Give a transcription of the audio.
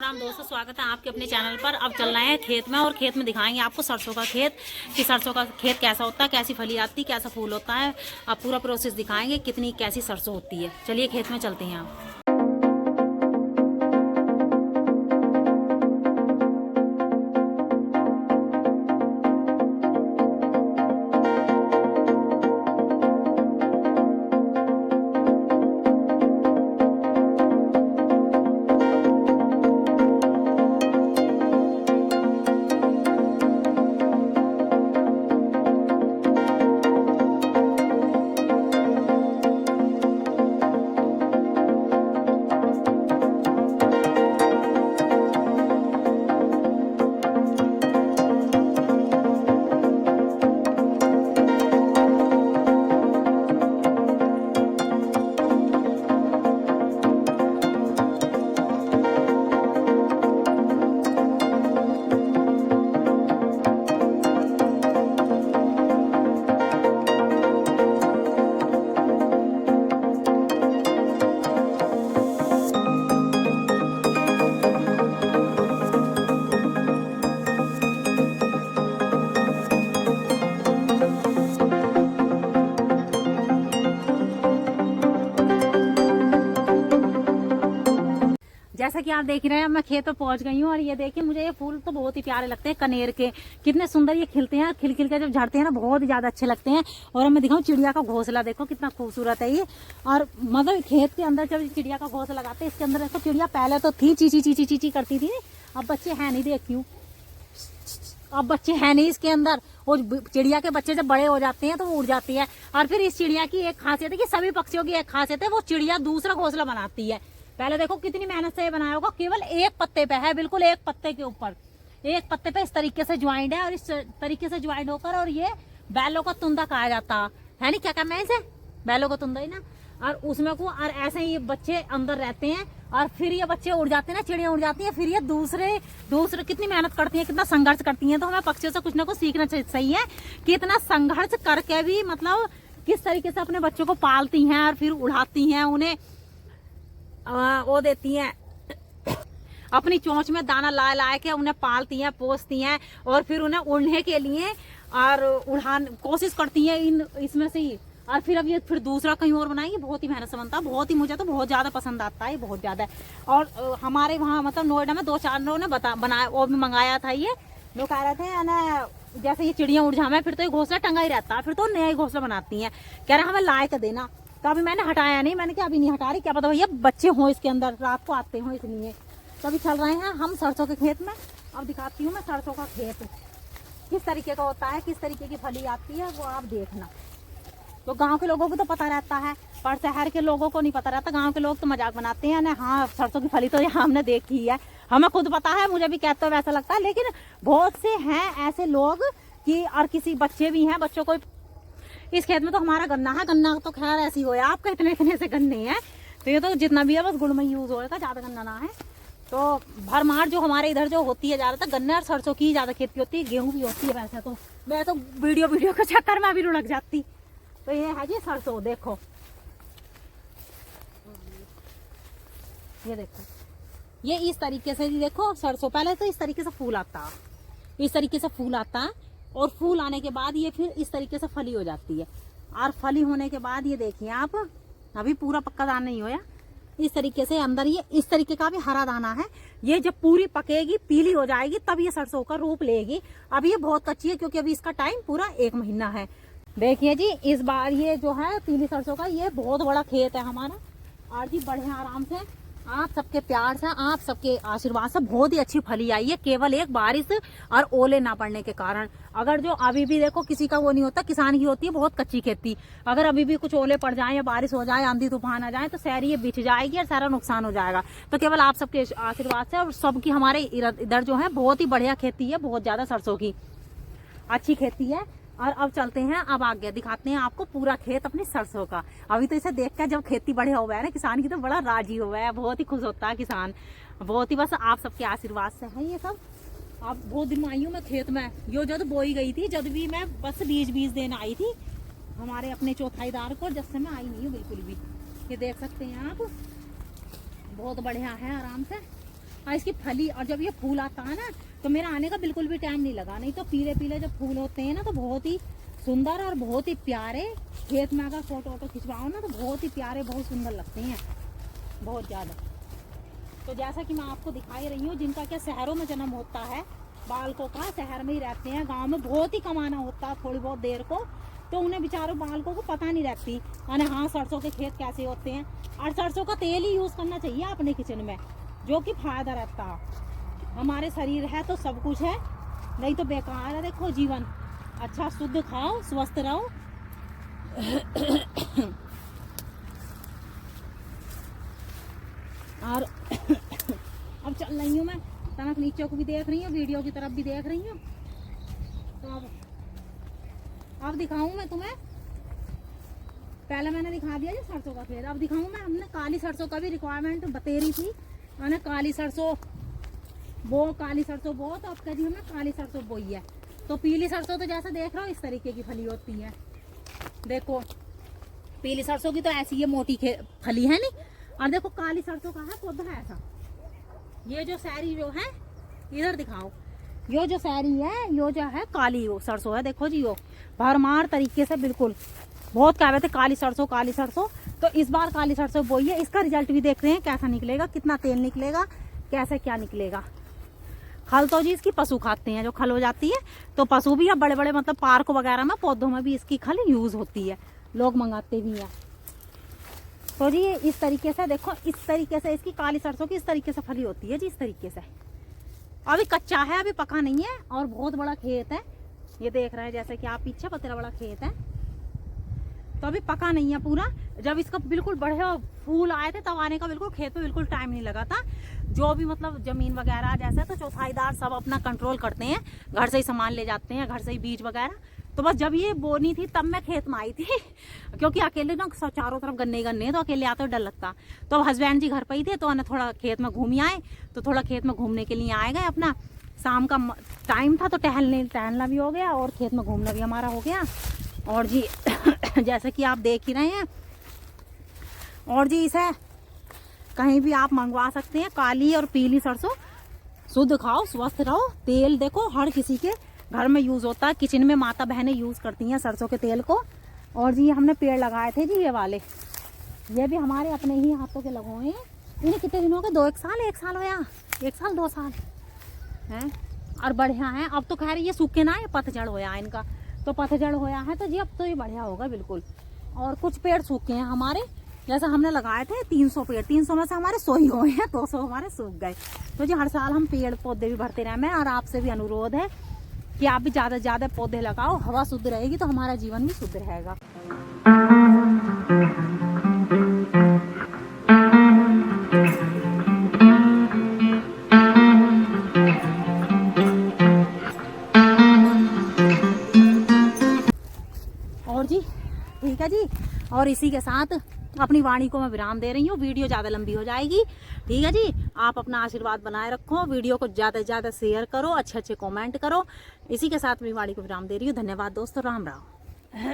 राम दोस्तों, स्वागत है आपके अपने चैनल पर। अब चल रहे हैं खेत में और खेत में दिखाएंगे आपको सरसों का खेत कि सरसों का खेत कैसा होता है, कैसी फली आती है, कैसा फूल होता है। अब पूरा प्रोसेस दिखाएंगे कितनी कैसी सरसों होती है। चलिए खेत में चलते हैं आप। जैसा कि आप देख रहे हैं, मैं खेत पर पहुंच गई हूँ और ये देखिए, मुझे ये फूल तो बहुत ही प्यारे लगते हैं। कनेर के कितने सुंदर ये खिलते हैं, खिल खिल के जब झड़ते हैं ना, बहुत ही ज्यादा अच्छे लगते हैं। और अब मैं दिखाऊं चिड़िया का घोंसला, देखो कितना खूबसूरत है ये। और मतलब खेत के अंदर जब चिड़िया का घोंसला लगाते हैं, इसके अंदर देखो चिड़िया पहले तो थी, चीची चीची चीची करती थी। अब बच्चे है नहीं, देख क्यों अब बच्चे हैं नहीं इसके अंदर। वो चिड़िया के बच्चे जब बड़े हो जाते हैं तो वो उड़ जाती है। और फिर इस चिड़िया की एक खासियत है कि सभी पक्षियों की एक खासियत है, वो चिड़िया दूसरा घोंसला बनाती है। पहले देखो कितनी मेहनत से ये बनाया होगा, केवल एक पत्ते पे है, बिल्कुल एक पत्ते के ऊपर, एक पत्ते पे इस तरीके से ज्वाइंट है। और इस तरीके से ज्वाइंट होकर, और ये बैलों का तुंदा कहा जाता है नहीं, क्या कहना है इसे, बैलों का तुंदा ही ना। और उसमें को और ऐसे ही ये बच्चे अंदर रहते हैं और फिर ये बच्चे उड़ जाते हैं ना, चिड़िया उड़ जाती है। फिर ये दूसरे कितनी मेहनत करती है, कितना संघर्ष करती है। तो हमें पक्षियों से कुछ ना कुछ सीखना सही है कि इतना संघर्ष करके भी मतलब किस तरीके से अपने बच्चों को पालती हैं और फिर उड़ाती हैं, उन्हें वो देती हैं, अपनी चोंच में दाना ला के उन्हें पालती हैं, पोसती हैं और फिर उन्हें उड़ने के लिए और उड़ान कोशिश करती हैं इसमें से ही। और फिर अब ये फिर दूसरा कहीं और बनाएंगे, बहुत ही मेहनत से बनता है। बहुत ही, मुझे तो बहुत ज्यादा पसंद आता है, बहुत ज्यादा। और हमारे वहाँ मतलब नोएडा में 2-4 लोगों ने बनाया, वो भी मंगाया था। ये लोग कह रहे थे ना, जैसे ये चिड़िया उड़ जाए फिर तो ये घोंसला टंगा ही रहता है, फिर तो नया ही घोंसला बनाती है। कह रहे हमें लाए के देना। तो अभी मैंने हटाया नहीं, मैंने क्या अभी नहीं हटा रही, क्या पता भैया बच्चे हों इसके अंदर, रात को आते हों, इसलिए। तो अभी चल रहे हैं हम सरसों के खेत में। अब दिखाती हूँ मैं सरसों का खेत किस तरीके का होता है, किस तरीके की फली आती है, वो आप देखना। तो गांव के लोगों को तो पता रहता है, पर शहर के लोगों को नहीं पता रहता। गांव के लोग तो मजाक बनाते हैं ना, हाँ सरसों की फली तो यहाँ हमने देखी है, हमें खुद पता है, मुझे भी कहते हो वैसा लगता है। लेकिन बहुत से हैं ऐसे लोग कि, और किसी बच्चे भी हैं, बच्चों को। इस खेत में तो हमारा गन्ना है, गन्ना तो खैर ऐसी हो, आपका इतने इतने से गन्ने हैं, तो ये तो जितना भी है बस गुड़ में यूज होगा, ज्यादा गन्ना ना है। तो भरमार जो हमारे इधर जो होती है ज्यादातर गन्ने और सरसों की ज्यादा खेती होती है, गेहूं भी होती है। वैसे तो मैं तो वीडियो के चक्कर में भी लुढ़क जाती। तो ये है जी सरसों, देखो ये देखो, ये इस तरीके से देखो सरसों। पहले तो इस तरीके से फूल आता है, इस तरीके से फूल आता है, और फूल आने के बाद ये फिर इस तरीके से फली हो जाती है। और फली होने के बाद ये देखिए आप, अभी पूरा पक्का दाना नहीं होया, इस तरीके से अंदर ये इस तरीके का भी हरा दाना है। ये जब पूरी पकेगी, पीली हो जाएगी, तब ये सरसों का रूप लेगी। अभी ये बहुत कच्ची है क्योंकि अभी इसका टाइम पूरा 1 महीना है। देखिए जी, इस बार ये जो है पीली सरसों का, ये बहुत बड़ा खेत है हमारा। और जी बढ़िया आराम से, आप सबके प्यार से, आप सबके आशीर्वाद से बहुत ही अच्छी फली आई है, केवल एक बारिश और ओले ना पड़ने के कारण। अगर जो अभी भी देखो किसी का वो नहीं होता, किसान की होती है बहुत कच्ची खेती, अगर अभी भी कुछ ओले पड़ जाए या बारिश हो जाए, आंधी तूफान आ जाए, तो सारी ये बिछ जाएगी और सारा नुकसान हो जाएगा। तो केवल आप सबके आशीर्वाद से और सबकी, हमारे इधर जो है बहुत ही बढ़िया खेती है, बहुत ज्यादा सरसों की अच्छी खेती है। और अब चलते हैं, अब आगे दिखाते हैं आपको पूरा खेत अपनी सरसों का। अभी तो इसे देखकर जब खेती बड़े हो गया है ना किसान की, तो बड़ा राजी हो गया है, बहुत ही खुश होता है किसान, बहुत ही। बस आप सबके आशीर्वाद से है ये सब। अब बहुत दिन में आई हूँ मैं खेत में, यो जब बोई गई थी, जब भी मैं बस बीज देने आई थी हमारे अपने चौथाईदार को, जब से मैं आई नहीं हूँ बिल्कुल भी। ये देख सकते हैं आप, बहुत बढ़िया है आराम से। और इसकी फली, और जब ये फूल आता है ना तो मेरा आने का बिल्कुल भी टाइम नहीं लगा। नहीं तो पीले पीले जब फूल होते हैं ना तो बहुत ही सुंदर और बहुत ही प्यारे, खेत में अगर फोटो वोटो खिंचवाओ ना तो बहुत ही प्यारे, बहुत सुंदर लगते हैं, बहुत ज़्यादा। तो जैसा कि मैं आपको दिखाई रही हूँ, जिनका क्या शहरों में जन्म होता है, बालकों का शहर में ही रहते हैं, गांव में बहुत ही कमाना होता है थोड़ी बहुत देर को, तो उन्हें बेचारों बालकों को पता नहीं रहती यानी हाँ सरसों के खेत कैसे होते हैं। और सरसों का तेल ही यूज़ करना चाहिए अपने किचन में, जो कि फायदा रहता है। हमारे शरीर है तो सब कुछ है, नहीं तो बेकार है। देखो जीवन अच्छा, शुद्ध खाओ, स्वस्थ रहो। और अब चल रही हूँ मैं, तनक नीचे को भी देख रही हूँ, वीडियो की तरफ भी देख रही हूँ। तो अब दिखाऊं मैं तुम्हें, पहले मैंने दिखा दिया जी सरसों का खेत, अब दिखाऊं मैं। हमने काली सरसों का भी रिक्वायरमेंट बतेरी थी, मैंने काली सरसों बो तो अब कभी हमने काली सरसों बोई है। तो पीली सरसों तो जैसा देख रहा हो इस तरीके की फली होती है। देखो पीली सरसों की तो ऐसी ये मोटी फली है नहीं, और देखो काली सरसों का है पौधा है ऐसा। ये जो सैरी जो है, इधर दिखाओ, यो जो सैरी है, यो जो है काली वो सरसों है। देखो जी, यो भरमार तरीके से बिल्कुल, बहुत कह रहे थे काली सरसों काली सरसों, तो इस बार काली सरसों बोई है। इसका रिजल्ट भी देख रहे हैं कैसा निकलेगा, कितना तेल निकलेगा, कैसे क्या निकलेगा। खल तो जी इसकी पशु खाते हैं, जो खल हो जाती है तो पशु भी, अब बड़े बड़े मतलब पार्क वगैरह में पौधों में भी इसकी खल यूज होती है, लोग मंगाते भी हैं। तो जी इस तरीके से देखो, इस तरीके से इसकी काली सरसों की इस तरीके से फली होती है जी, इस तरीके से। अभी कच्चा है, अभी पका नहीं है, और बहुत बड़ा खेत है, ये देख रहे हैं जैसे कि आप पीछे बतेरा बड़ा खेत है, तो अभी पका नहीं है पूरा। जब इसका बिल्कुल बढ़िया फूल आए थे तब आने का बिल्कुल खेत में बिल्कुल टाइम नहीं लगा था। जो भी मतलब जमीन वगैरह जैसे तो चौथाईदार सब अपना कंट्रोल करते हैं, घर से ही सामान ले जाते हैं, घर से ही बीज वगैरह। तो बस जब ये बोनी थी तब मैं खेत में आई थी, क्योंकि अकेले ना चारों तरफ गन्ने गन्ने, तो अकेले आते डर लगता। तो हस्बैंड जी घर पर ही थे, तो थोड़ा खेत में घूम आए, तो थोड़ा खेत में घूमने के लिए आए गए। अपना शाम का टाइम था तो टहलना भी हो गया और खेत में घूमना भी हमारा हो गया। और जी जैसे कि आप देख ही रहे हैं, और जी इसे कहीं भी आप मंगवा सकते हैं, काली और पीली सरसों। शुद्ध खाओ, स्वस्थ रहो। तेल देखो हर किसी के घर में यूज होता है, किचन में माता बहनें यूज करती हैं सरसों के तेल को। और जी हमने पेड़ लगाए थे जी, ये वाले, ये भी हमारे अपने ही हाथों के लगे हुए हैं। इन्हें कितने दिन हो गए, 1 साल होया, 1 साल 2 साल है, और बढ़िया है। अब तो खैर ये सूखे ना है, पतझड़ होया इनका, तो पतझड़ होया है तो जी अब तो ये बढ़िया होगा बिल्कुल। और कुछ पेड़ सूखे हैं हमारे, जैसा हमने लगाए थे 300 पेड़, 300 में से हमारे 100 ही हुए हैं, 200 हमारे सूख गए। तो जी हर साल हम पेड़ पौधे भी भरते रहे हैं, और आपसे भी अनुरोध है कि आप भी ज़्यादा से ज़्यादा पौधे लगाओ। हवा शुद्ध रहेगी तो हमारा जीवन भी शुद्ध रहेगा। और जी ठीक है जी, और इसी के साथ अपनी वाणी को मैं विराम दे रही हूँ, वीडियो ज़्यादा लंबी हो जाएगी। ठीक है जी, आप अपना आशीर्वाद बनाए रखो, वीडियो को ज़्यादा से ज़्यादा शेयर करो, अच्छे अच्छे कमेंट करो। इसी के साथ अपनी वाणी को विराम दे रही हूँ। धन्यवाद दोस्तों, राम राम।